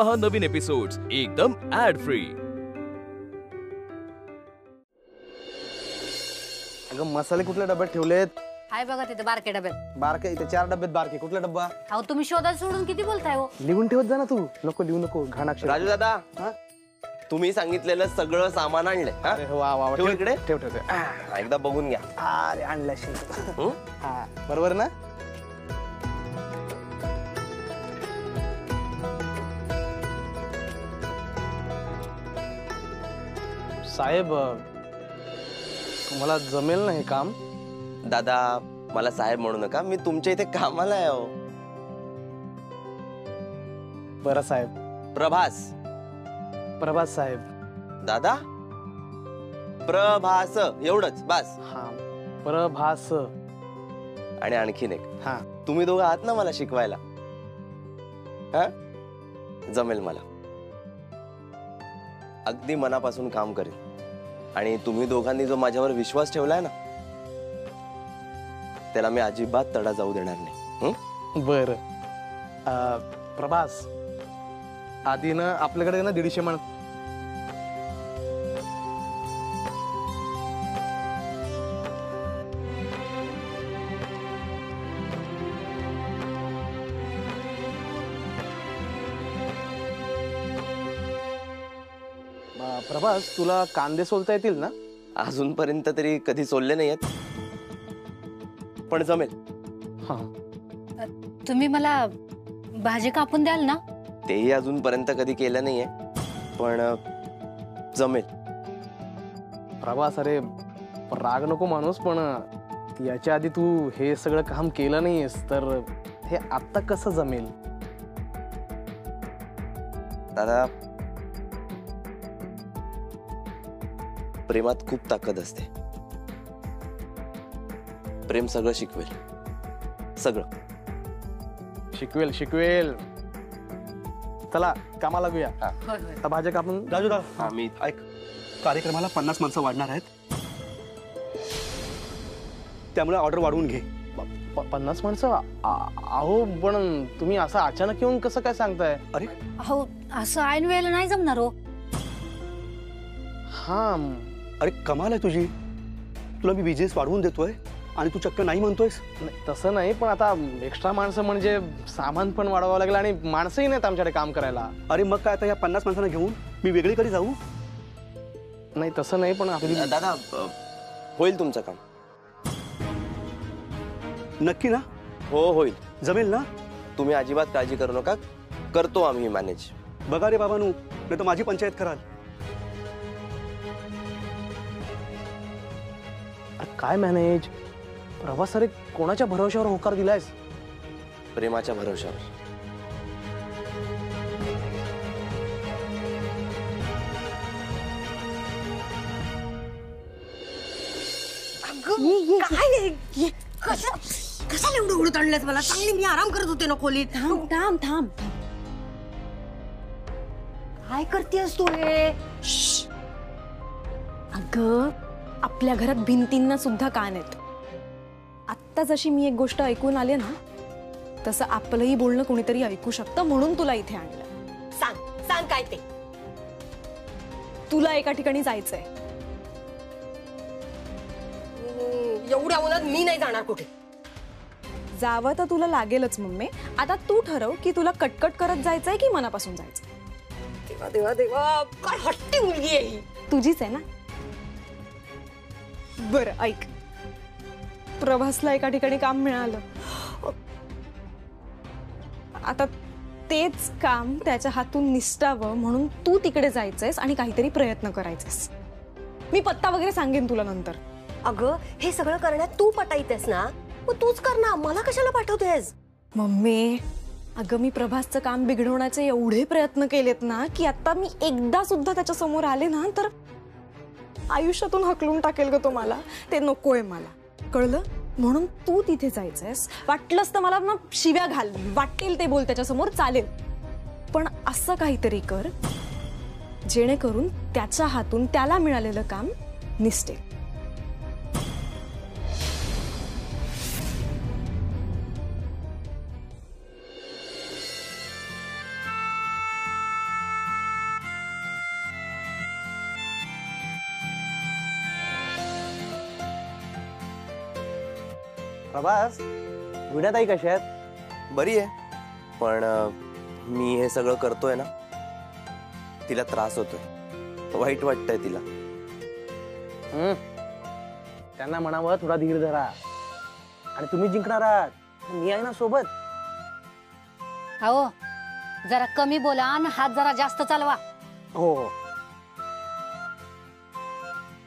पहा नवीन एपिसोड्स एकदम add free. अगं मसाले कुठल्या डब्यात ठेवलेत? हाय बघा तिथे बारके डब्यात। बारके इथे 4 डब्यात बारके कुठला डब्बा? अहो तुम्ही शोधायला सोडून किती बोलताय हो? लिहून ठेवत जा ना तू. नको लिहू नको घाणाक्षर. राजू दादा तुम्ही सांगितलेलं सगळं सामान आणलंय. अरे वा वा ठेव इकडे. ठेव एकदा बघून घ्या. अरे आणल्याशी. हा बरोबर ना? साहेब तुम्हाला जमेल ना हे काम? दादा मला साहेब म्हणू नका, मी तुमच्या इथे कामाला आहे. हो बरं साहेब. प्रभास साहेब. दादा प्रभास एवढंच बस. हा प्रभास. आणि आणखीन एक, हा तुम्ही दोघं आहात ना मला शिकवायला. हा जमेल मला. अगदी मनापासून काम करेन. आणि तुम्ही दोघांनी जो माझ्यावर विश्वास ठेवलाय ना त्याला मी अजिबात तडा जाऊ देणार नाही. बर प्रभास आधी ना आपल्याकडे ना 150 माणसं. प्रभास तुला कांदे सोलता येतील ना? अजूनपर्यंत तरी कधी सोलले नाहीयेत पण जमेल. तुम्ही मला भाजी कापून द्याल ना? तेही अजूनपर्यंत कधी केलं नाहीये पण जमेल. प्रभास अरे राग नको माणूस, पण याच्या आधी तू हे सगळं काम केलं नाहीयेस तर हे आता कसं जमेल? दादा प्रेमात खूप ताकद असते. प्रेम सगळं शिकवेल. सगळं शिकवेल. चला कामाला लागूया. आता भाज्या कापून. राजू दादा मी ऐक, कार्यक्रमाला 50 माणसं वाढणार आहेत त्यामुळे ऑर्डर वाढवून घे. 50 माणसं? अहो पण तुम्ही असं अचानक येऊन कसं काय सांगताय? अरे अहो असं ऐन वेळेला नाही जमणार हो. हा अरे कमाल आहे तुझी. तुला मी बिझनेस वाढवून देतोय आणि तू चक्क नाही म्हणतोयस. तसं नाही, पण आता एक्स्ट्रा माणसं म्हणजे सामान पण वाढवावं लागलं आणि माणसंही नाहीत आमच्याकडे काम करायला. अरे मग काय आता या 50 माणसांना घेऊन मी वेगळीकडे जाऊ? नाही तसं नाही, पण आपली दादा होईल तुमचं काम. नक्की ना? हो होईल. जमेल ना? तुम्ही अजिबात काळजी करू नका, करतो आम्ही मॅनेज. बघा रे बाबांनो, नाही तर माझी पंचायत कराल. काय मॅनेज? प्रभास अरे कोणाच्या भरोश्यावर होकार दिलायस? प्रेमाच्या भरोश्यावर. कशाला एवढं उडत आणलंस मला? चांगली मी आराम करत होते ना खोलीत. थांब काय करतेस तू हे? अगं आपल्या घरात भिंतींना सुद्धा कान आहेत. आत्ता जशी मी एक गोष्ट ऐकून आले ना तसं आपलंही बोलणं कोणीतरी ऐकू शकतं, म्हणून तुला इथे आणलं. सांग काय ते? तुला एका ठिकाणी जायचंय. एवढ्या उन्हात मी नाही जाणार कुठे. जावं तर तुला लागेलच मम्मी. आता तू ठरव की तुला कटकट करत जायचंय की मनापासून जायचंय. देवा काय हट्टी मुलगी आहे ही. तुझीच आहे ना? बरं ऐक, प्रभासला एका ठिकाणी काम मिळालं. आता तेच काम त्याच्या हातून निसटावं म्हणून तू तिकडे जायचंयस आणि काहीतरी प्रयत्न करायचेस. मी पत्ता वगैरे सांगेन तुला नंतर. अगं हे सगळं करण्यात तू पटायतेस ना, मग तूच कर ना. मला कशाला पाठवतेस? मम्मी अगं मी प्रभासचं काम बिघडवण्याचे एवढे प्रयत्न केलेत ना की आता मी एकदा सुद्धा त्याच्या समोर आले ना तर आयुष्यातून हकलून टाकेल ग तो मला. ते नकोय मला, कळलं? म्हणून तू तिथे जायचंयस. वाटलंस तर मला ना शिव्या घाल, वाटेल ते बोल त्याच्या समोर, चालेल. पण असं काहीतरी कर जेणेकरून त्याच्या हातून त्याला मिळालेलं काम निसटेल. प्रभास, विणाताई कशा आहेत? बरी आहे, पण मी हे सगळं करतोय ना, तिला त्रास होतोय, वाईट वाटतंय तिला. त्यांना म्हणावं थोडा धीर धरा आणि तुम्ही जिंकणार आहात. मी आहे ना सोबत. हो, जरा कमी बोला आणि हात जरा जास्त चालवा. हो हो.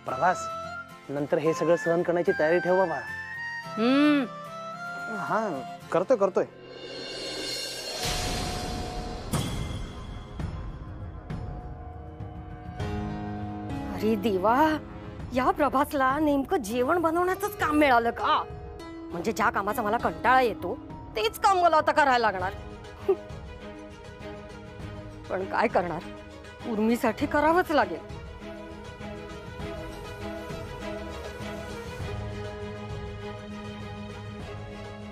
प्रभास, नंतर हे सगळं सहन करण्याची तयारी ठेव बाबा. हा, करतोय करतोय. अरे देवा, या प्रभासला नेमकं जेवण बनवण्याचंच काम मिळालं का? म्हणजे ज्या कामाचा मला कंटाळा येतो तेच काम मला आता करायला लागणार. पण काय करणार, उर्मीसाठी करावंच लागेल.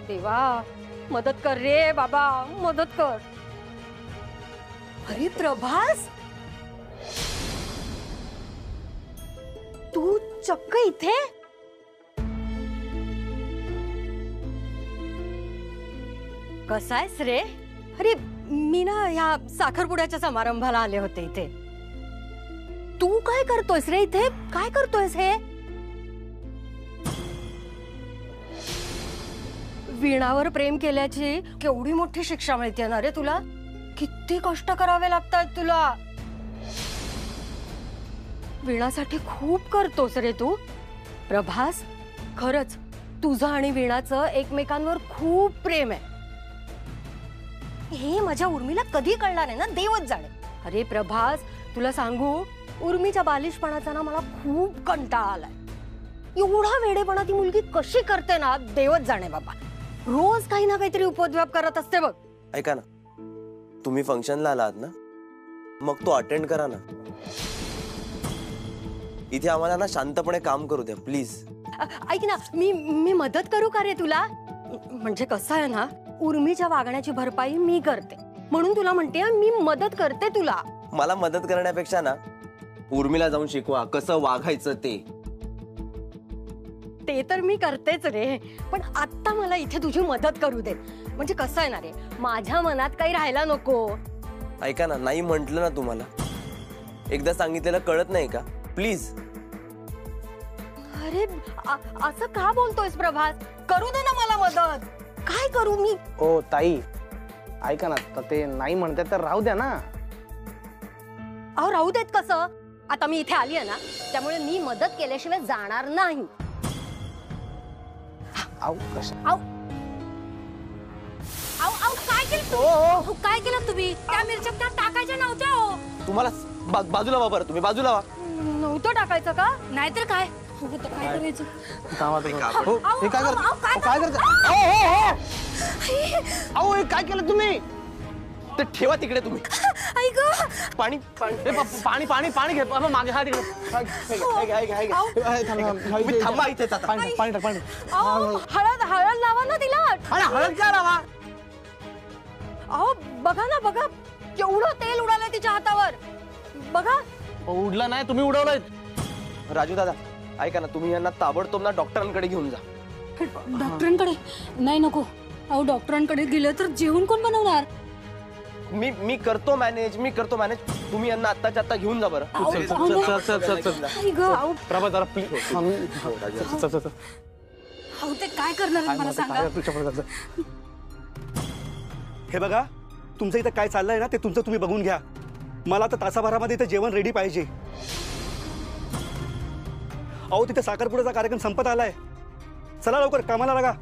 देवा, मदत कर रे बाबा, मदत कर. अरे प्रभास, तू चक्क इथे? कसा आहेस रे? अरे मी ना ह्या साखरपुड्याच्या समारंभाला आले होते इथे. तू काय करतोयस रे इथे? काय करतोयस हे? वीणावर प्रेम केल्याची केवढी मोठी शिक्षा मिळते ना रे तुला. किती कष्ट करावे लागतात तुला. वीणासाठी खूप करतोस रे तू. प्रभास, खरंच तुझं आणि वीणाचं एकमेकांवर खूप प्रेम आहे. हे माझ्या उर्मीला कधी कळणार आहे ना, देवच जाणे. अरे प्रभास, तुला सांगू, उर्मीच्या बालिशपणाचा ना मला खूप कंटाळा आलाय. एवढा वेडेपणा ती मुलगी कशी करते ना, देवच जाणे बाबा. रोज काही ना काहीतरी उपद्व्याप करत असते बघ. ऐका ना, तुम्ही फंक्शनला आलात ना, मग तो अटेंड करा ना. इथे आम्हाला ना शांतपणे काम करू द्या प्लीज. ऐक ना, मी मदत करू का रे तुला? म्हणजे कसं आहे ना, उर्मीच्या वागण्याची भरपाई मी करते, म्हणून तुला म्हणते मी मदत करते तुला. मला मदत करण्यापेक्षा ना उर्मीला जाऊन शिकवा कसं वागायचं ते. ते तर मी करतेच रे, पण आता मला इथे तुझी मदत करू दे. म्हणजे कसं आहे ना रे, माझ्या मनात काही राहायला नको. ऐका ना, नाही म्हंटल ना तुम्हाला, एकदा सांगितलेलं कळत नाही का? प्लीज. अरे असं का बोलतोयस प्रभास? करू दे ना मला मदत. काय करू मी? ओ ताई, ऐका ना, तर ते नाही म्हणतात तर राहू द्या ना. अहो राहू देत कसं? आता मी इथे आली आहे ना, त्यामुळे मी मदत केल्याशिवाय जाणार नाही. आऊ कशा? आऊ आऊ आऊ, काय केलं? काय केलं तुम्ही? त्या मिरच्या त्यात टाकायच्या नव्हत्या हो. तुम्हाला बाजूला वा बरं, तुम्ही बाजूला वा. नव्हतं टाकायचं का? नाहीतर काय काय करायचं? हो, हे काय करता? काय करता? अहो, हे काय केलं तुम्ही? ते ठेवा तिकडे तुम्ही. ऐक, पाणी पाणी पाणी पाणी घे बाबा, मागे हा तिकडे. तुम्ही थांबा इथेच आता. पाणी टाक, पाणी. हळद हळद लावा ना तिला. अरे हळद काय लावा? अहो बघा ना, बघा केवढं तेल उडालंय तिच्या हातावर. बघा. उडलं नाही, तुम्ही उडवलंय. राजू दादा, ऐका ना, तुम्ही यांना ताबडतोब ना डॉक्टरांकडे घेऊन जा. डॉक्टरांकडे? नाही नको. अहो डॉक्टरांकडे गेलं तर जेवण कोण बनवणार? मी करतो मॅनेज, तुम्ही यांना आत्ताच्या आत्ता घेऊन जा बरं. प्रभा जरा प्लीज. अहो ते काय करणार आहेत मला सांगा. हे बघा, तुमचं इथं काय चाललंय ना, ते तुमचं तुम्ही बघून घ्या. मला तर तासाभरामध्ये इथं जेवण रेडी पाहिजे. अहो तिथे साखरपुड्याचा कार्यक्रम संपत आलाय. चला लवकर कामाला लागा.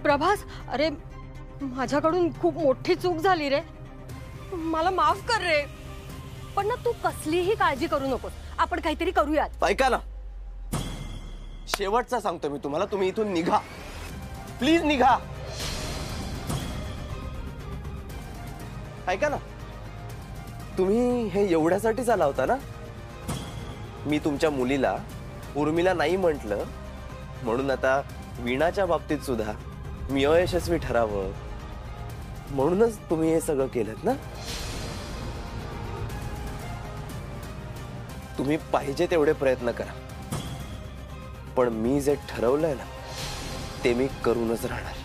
प्रभास, अरे माझ्याकडून खूप मोठी चूक झाली रे, मला माफ कर रे. पण ना तू कसलीही काळजी करू नकोस, आपण काहीतरी करूयात. ऐका ना, शेवटचा सांगतो मी तुम्हाला, तुम्ही इथून निघा प्लीज, निघा. ऐका ना, तुम्ही हे एवढ्यासाठीच आला होता ना? मी तुमच्या मुलीला उर्मिला नाही म्हटलं म्हणून आता वीणाच्या बाबतीत सुद्धा मी अयशस्वी ठरावं म्हणूनच तुम्ही हे सगळं केलं ना? तुम्ही पाहिजे तेवढे प्रयत्न करा, पण मी जे ठरवलंय ना ते मी करूनच राहणार.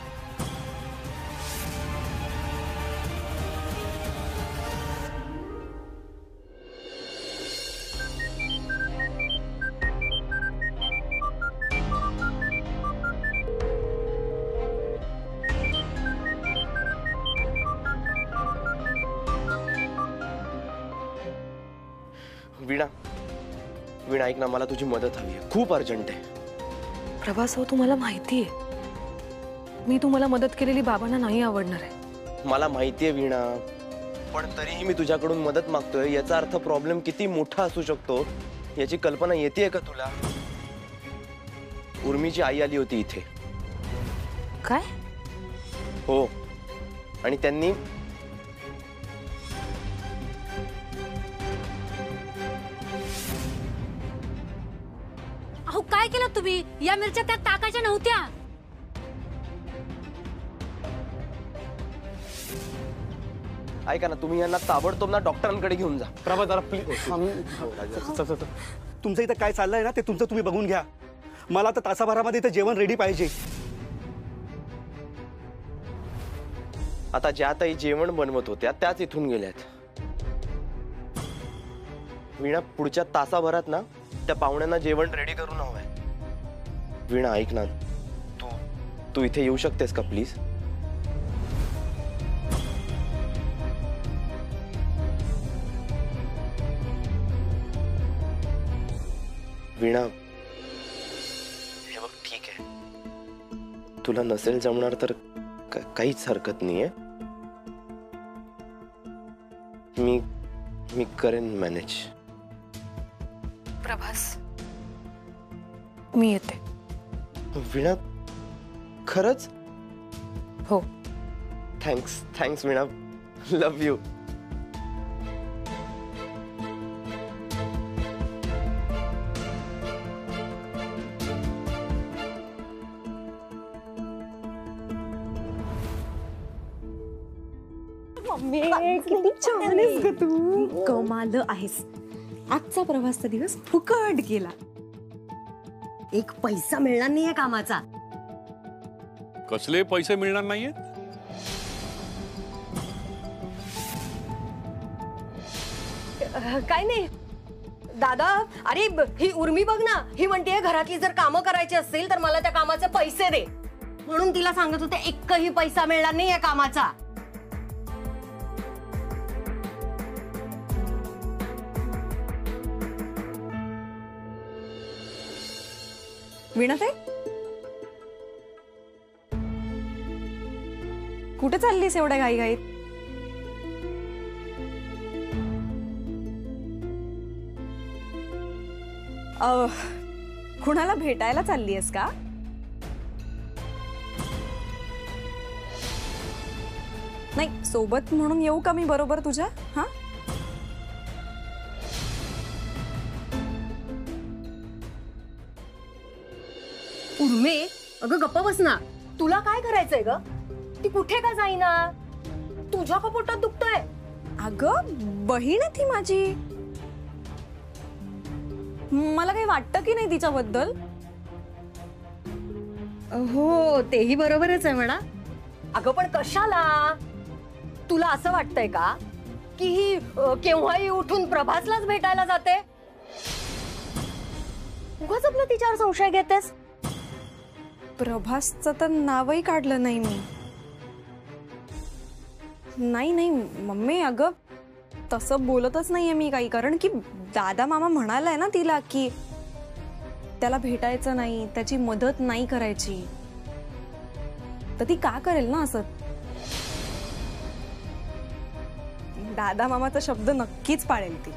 वीणा, वीणा ऐक ना, मला तुझी मदत हवी आहे, खूप अर्जंट आहे. प्रभास, हो तुम्हाला माहिती आहे मी तुम्हाला मदत केलेली बाबांना नाही आवडणार आहे. मला माहितीये वीणा, पण तरीही मी तुझ्याकडून मदत मागतोय. याचा अर्थ प्रॉब्लेम किती मोठा असू शकतो याची कल्पना येतेय का तुला? उर्मीची आई आली होती इथे. काय? हो, आणि त्यांनी अहो काय केलं तुम्ही? या मिरच्या त्यात टाकायच्या नव्हत्या. ऐका ना, तुम्ही यांना ताबडतोब ना डॉक्टरांकडे घेऊन जा. प्रभा जरा प्लीज. तुमचं इथं काय चाललंय ना ते तुमचं तुम्ही बघून घ्या. मला आता तासाभरामध्ये इथं जेवण रेडी पाहिजे. आता ज्या ताई जेवण बनवत होत्या त्याच इथून गेल्यात. वीणा, पुढच्या तासाभरात ना त्या पाहुण्यांना जेवण रेडी करून हवंय. वीणा ऐक ना, तू इथे येऊ शकतेस का प्लीज? वीणा, हे बघ, ठीक आहे, तुला नसेल जमणार तर काहीच हरकत नाहीये. मी करेन मॅनेज. प्रभास, मी येते. वीणा, खरंच? हो. Thanks Veena, love you. किती छान आहेस ग तू. कमाल आहेस. आजचा प्रवासचा दिवस फुकट गेला. एक पैसा मिळणार नाहीये कामाचा. कसले पैसे मिळणार नाहीये? काय नाही दादा. अरे ही उर्मी बघ ना, ही म्हणते घरातली जर कामं करायची असतील तर मला त्या कामाचे पैसे दे, म्हणून तिला सांगत होते एकही पैसा मिळणार नाहीये कामाचा. वीणाताई, कुठे चाललीस एवढ्या घाईघाईत? कुणाला भेटायला चाललीयस का? नाही, सोबत म्हणून येऊ का मी बरोबर तुझ्या? हा, उर्मे, अगं गप्पा बस ना. तुला काय करायचंय ग? ती कुठे का जाईना? तुझ्या का पोटात दुखतंय? अगं बहीण आहे ती माझी. मला काही वाटतं की नाही तिच्याबद्दल? हो, तेही बरोबरच आहे म्हणा. अगं पण कशाला? तुला असं वाटतंय का की ही केव्हाही उठून प्रभासलाच भेटायला जाते? उगाच आपलं तिच्यावर संशय घेतेस. प्रभासचं तर नावही काढलं नाही मी. नाही मम्मी, अगं तसं बोलतच नाहीये मी काही. कारण की दादा मामा म्हणालाय ना तिला की त्याला भेटायचं नाही, त्याची मदत नाही करायची, तर ती का करेल ना असं? दादा मामाचा शब्द नक्कीच पाळेल ती.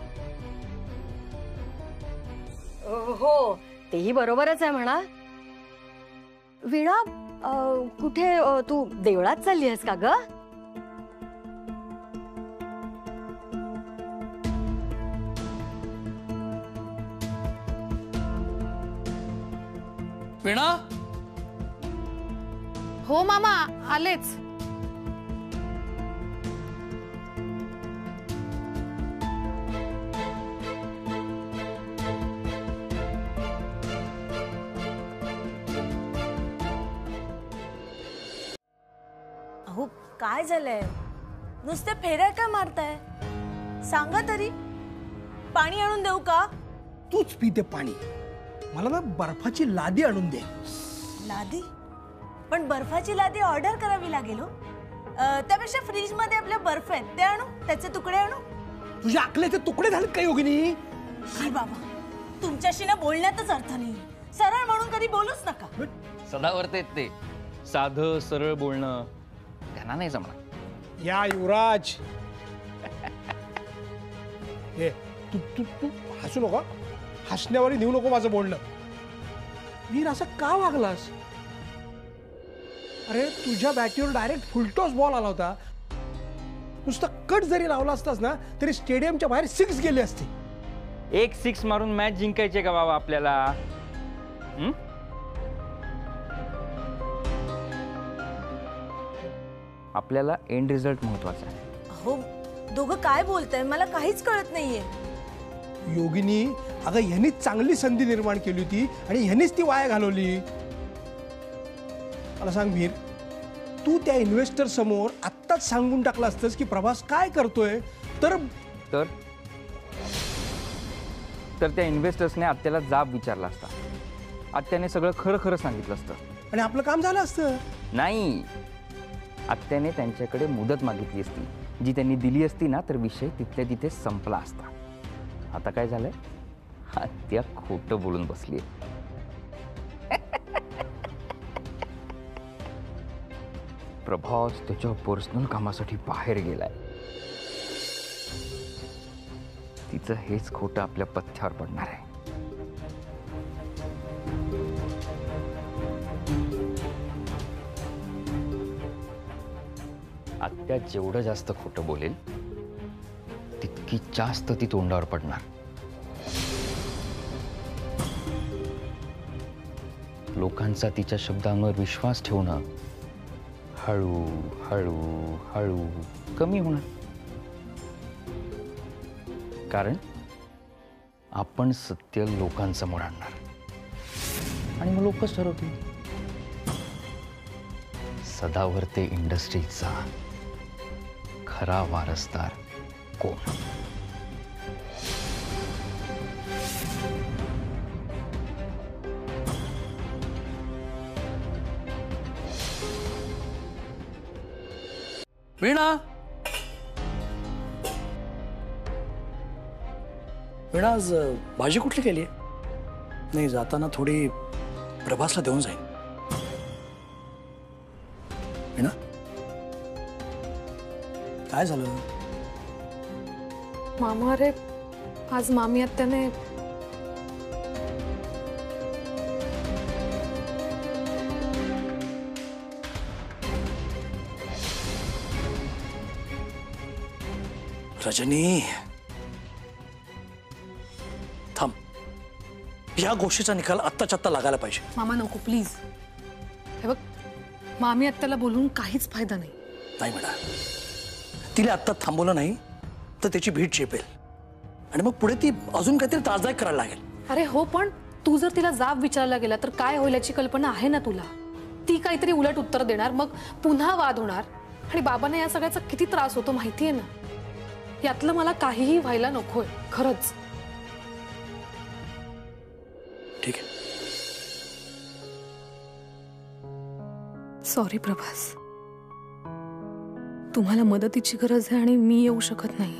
हो, तेही बरोबरच आहे म्हणा. वीणा, कुठे तू देवळात चालली आहेस का ग? वीणा, हो मामा, आलेच. अहो काय झालंय? नुसते फेऱ्या काय मारताय? सांगा तरी. पाणी आणून देऊ का? तूच पिते पाणी. मला ना बर्फाची लादी आणून दे. लादी? पण बर्फाची लादी ऑर्डर करावी लागेल हो. त्यापेक्षा फ्रीज मध्ये आपले बर्फ आहेत ते आणू, त्याचे तुकडे आणू. तुझ्या अकलेचे तुकडे झालेत का योगिनी? काय बाबा, तुमच्याशी ना बोलण्यातच अर्थ नाही. सरळ म्हणून कधी बोलूच नका. सदावर्ते ते साधं सरळ बोलणं त्यांना नाही जमणार. या युवराज, हे तू तू तू हसू नका. हसण्यावर नेऊ नको माझं बोलणं. वीर असं का वागलास? अरे तुझ्या बॅटीवर डायरेक्ट फुलटॉस बॉल आला होता. नुसतं कट जरी लावला असतास ना तरी स्टेडियमच्या बाहेर 6 गेले असते. एक 6 मारून मॅच जिंकायचे का बाबा आपल्याला? आपल्याला एंड रिझल्ट महत्वाचा आहे. हो, दोघं काय बोलताय मला काहीच कळत नाहीये. योगिनी, अगं ह्यांनीच चांगली संधी निर्माण केली होती आणि ह्यांनीच ती वाया घालवली. मला सांग वीर, तू त्या इन्व्हेस्टर समोर आत्ताच सांगून टाकलं असतंस की प्रभास काय करतोय तर तर तर त्या इन्व्हेस्टर्सने आत्याला जाब विचारला असता. आत्याने सगळं खरं खरं सांगितलं असतं आणि आपलं काम झालं असतं. नाही, आत्याने त्यांच्याकडे मुदत मागितली असती. जी त्यांनी दिली असती ना तर विषय तिथल्या तिथे संपला असता. आता काय झालंय? आत्या खोटं बोलून बसली. प्रभास त्याच्या पर्सनल कामासाठी बाहेर गेलाय. तिचं हेच खोटं आपल्या पथ्यावर पडणार आहे. आत्या जेवढं जास्त खोटं बोलेल तितकी जास्त ती तोंडावर पडणार. लोकांचा तिच्या शब्दांवर विश्वास ठेवणं हळू हळू हळू कमी होणार. कारण आपण सत्य लोकांसमोर आणणार आणि मग लोकच ठरवतील सदावर्ते इंडस्ट्रीजचा खरा वारसदार कोण. वीणा, वीणा आज भाजी कुठली केली आहे? नाही, जाताना थोडी प्रभासला देऊन जाईन. वीणा, काय झालं? मामा, अरे आज मामी आत्याने रजनी, थांब. या गोष्टीचा निकाल आत्ताच्या आत्ता लागायला पाहिजे. मामा नको प्लीज. हे बघ, मामी आत्याला बोलून काहीच फायदा नाही. नाही म्हणा, तिला आत्ता थांबवलं नाही तर त्याची भीट चेपेल आणि मग पुढे ती अजून काहीतरी त्रासदायक करायला लागेल. अरे हो, पण तू जर तिला जाब विचारला गेला तर काय होईल याची कल्पना आहे ना तुला? ती काहीतरी उलट उत्तर देणार, मग पुन्हा वाद होणार आणि बाबांना या सगळ्याचा किती त्रास होतो माहितीये ना. यातलं मला काहीही व्हायला नकोय खरंच. ठीक आहे. सॉरी प्रभास, तुम्हाला मदतीची गरज आहे आणि मी येऊ शकत नाही.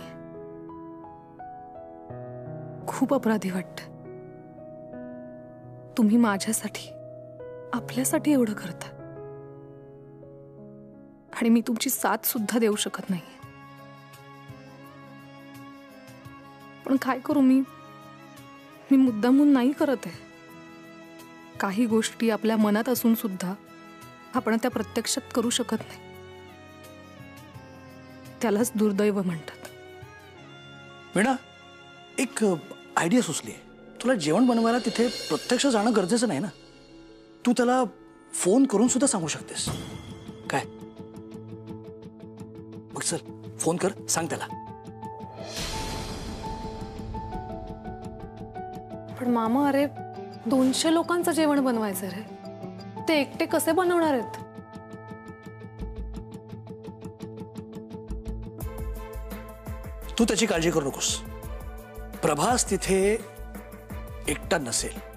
खूप अपराधी वाटत. तुम्ही माझ्यासाठी, आपल्यासाठी एवढं करता आणि मी तुमची साथ सुद्धा देऊ शकत नाही. पण काय करू, मी मुद्दामून नाही करत आहे. काही गोष्टी आपल्या मनात असून सुद्धा आपण त्या प्रत्यक्षात करू शकत नाही. त्यालाच दुर्दैव म्हणतात. वीणा, एक आयडिया सुचली आहे. तुला जेवण बनवायला तिथे प्रत्यक्ष जाणं गरजेचं नाही ना. तू त्याला फोन करून सुद्धा सांगू शकतेस. काय मग चल, फोन कर, सांग त्याला. पण मामा, अरे 200 लोकांचं जेवण बनवायचं रे. ते एकटे कसे बनवणार आहेत? तू त्याची काळजी करू नकोस. प्रभास तिथे एकटा नसेल.